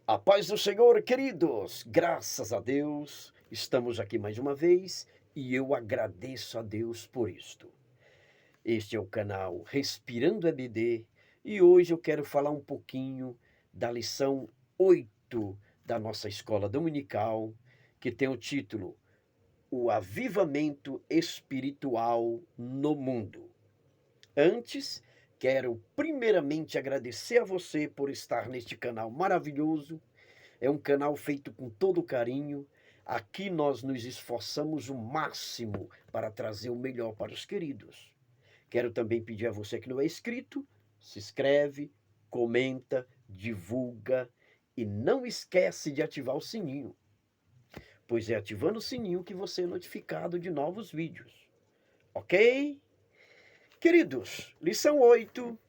A paz do Senhor, queridos, graças a Deus, estamos aqui mais uma vez e eu agradeço a Deus por isto. Este é o canal Respirando EBD e hoje eu quero falar um pouquinho da lição 8 da nossa escola dominical, que tem o título O Avivamento Espiritual no Mundo. Antes, quero primeiramente agradecer a você por estar neste canal maravilhoso. É um canal feito com todo carinho. Aqui nós nos esforçamos o máximo para trazer o melhor para os queridos. Quero também pedir a você que não é inscrito, se inscreve, comenta, divulga e não esquece de ativar o sininho, pois é ativando o sininho que você é notificado de novos vídeos. Ok? Queridos, lição 8,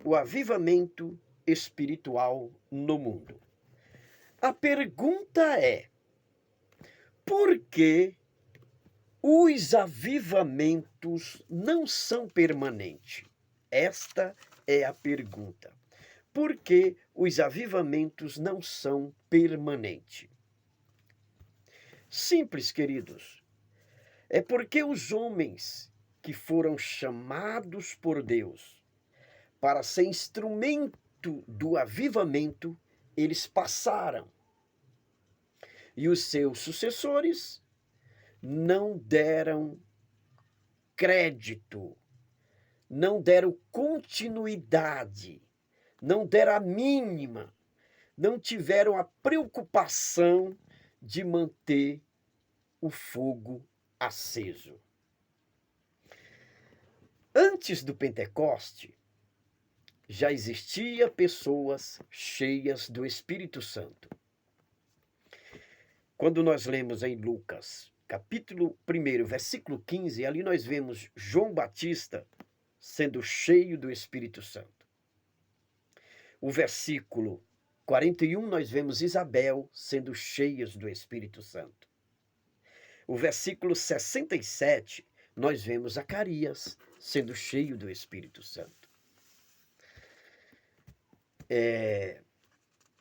o avivamento espiritual no mundo. A pergunta é: por que os avivamentos não são permanentes? Esta é a pergunta. Por que os avivamentos não são permanentes? Simples, queridos. É porque os homens que foram chamados por Deus para ser instrumento do avivamento, eles passaram. E os seus sucessores não deram crédito, não deram continuidade, não deram a mínima, não tiveram a preocupação de manter o fogo aceso. Antes do Pentecoste, já existia pessoas cheias do Espírito Santo. Quando nós lemos em Lucas, capítulo 1, versículo 15, ali nós vemos João Batista sendo cheio do Espírito Santo. O versículo 41, nós vemos Isabel sendo cheias do Espírito Santo. O versículo 67, nós vemos Zacarias sendo cheio do Espírito Santo.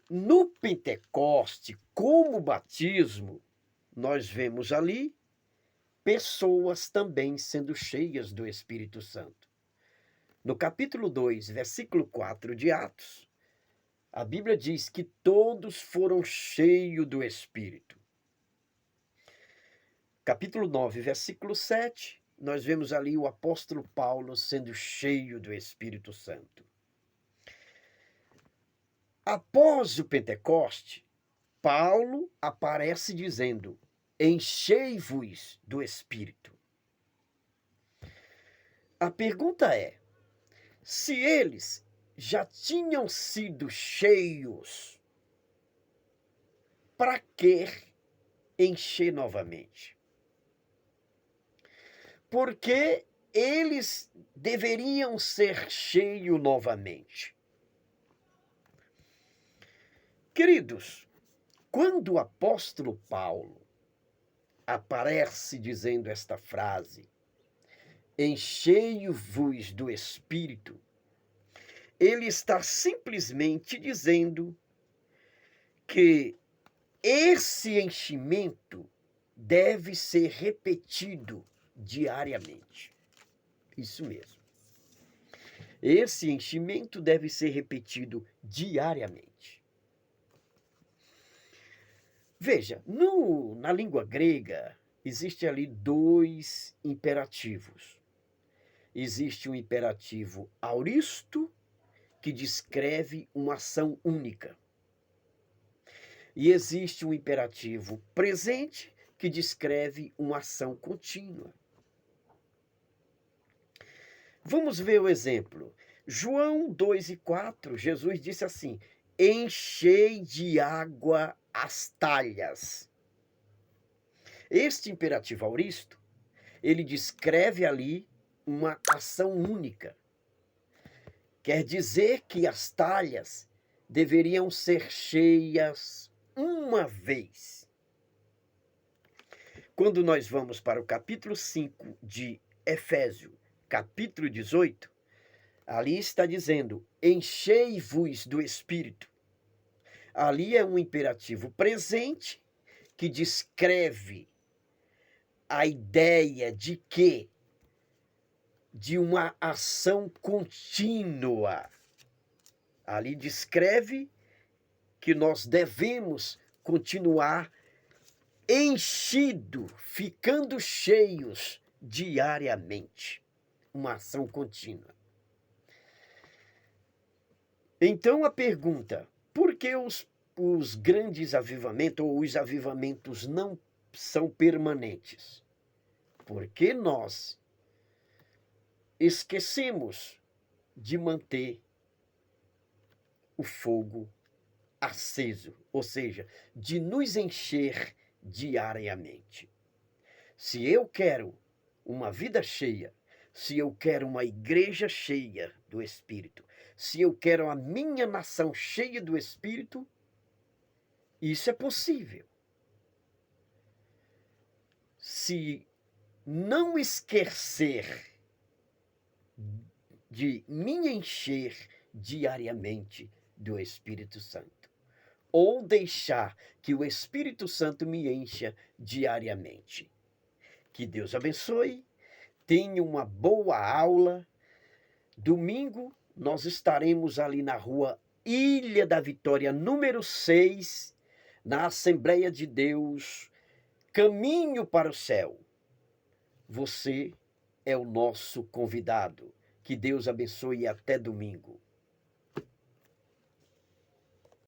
No Pentecoste, como batismo, nós vemos ali pessoas também sendo cheias do Espírito Santo. No capítulo 2, versículo 4 de Atos, a Bíblia diz que todos foram cheios do Espírito. Capítulo 9, versículo 7, nós vemos ali o apóstolo Paulo sendo cheio do Espírito Santo. Após o Pentecoste, Paulo aparece dizendo: enchei-vos do Espírito. A pergunta é: se eles já tinham sido cheios, para que encher novamente? Porque eles deveriam ser cheios novamente. Queridos, quando o apóstolo Paulo aparece dizendo esta frase, enchei-vos do Espírito, ele está simplesmente dizendo que esse enchimento deve ser repetido diariamente. Isso mesmo. Esse enchimento deve ser repetido diariamente. Veja, na língua grega, existe ali dois imperativos. Existe um imperativo auristo, que descreve uma ação única. E existe um imperativo presente, que descreve uma ação contínua. Vamos ver o exemplo. João 2:4, Jesus disse assim: enchei de água as talhas. Este imperativo auristo, ele descreve ali uma ação única. Quer dizer que as talhas deveriam ser cheias uma vez. Quando nós vamos para o capítulo 5 de Efésios, capítulo 18, ali está dizendo: enchei-vos do Espírito. Ali é um imperativo presente que descreve a ideia de que de uma ação contínua. Ali descreve que nós devemos continuar enchido, ficando cheios diariamente. Uma ação contínua. Então a pergunta, por que os grandes avivamentos ou os avivamentos não são permanentes? Porque nós esquecemos de manter o fogo aceso, ou seja, de nos encher diariamente. Se eu quero uma vida cheia, se eu quero uma igreja cheia do Espírito, se eu quero a minha nação cheia do Espírito, isso é possível. Se não esquecer de me encher diariamente do Espírito Santo, ou deixar que o Espírito Santo me encha diariamente. Que Deus abençoe, tenha uma boa aula. Domingo nós estaremos ali na rua Ilha da Vitória, número 6, na Assembleia de Deus, Caminho para o Céu. Você é o nosso convidado. Que Deus abençoe e até domingo.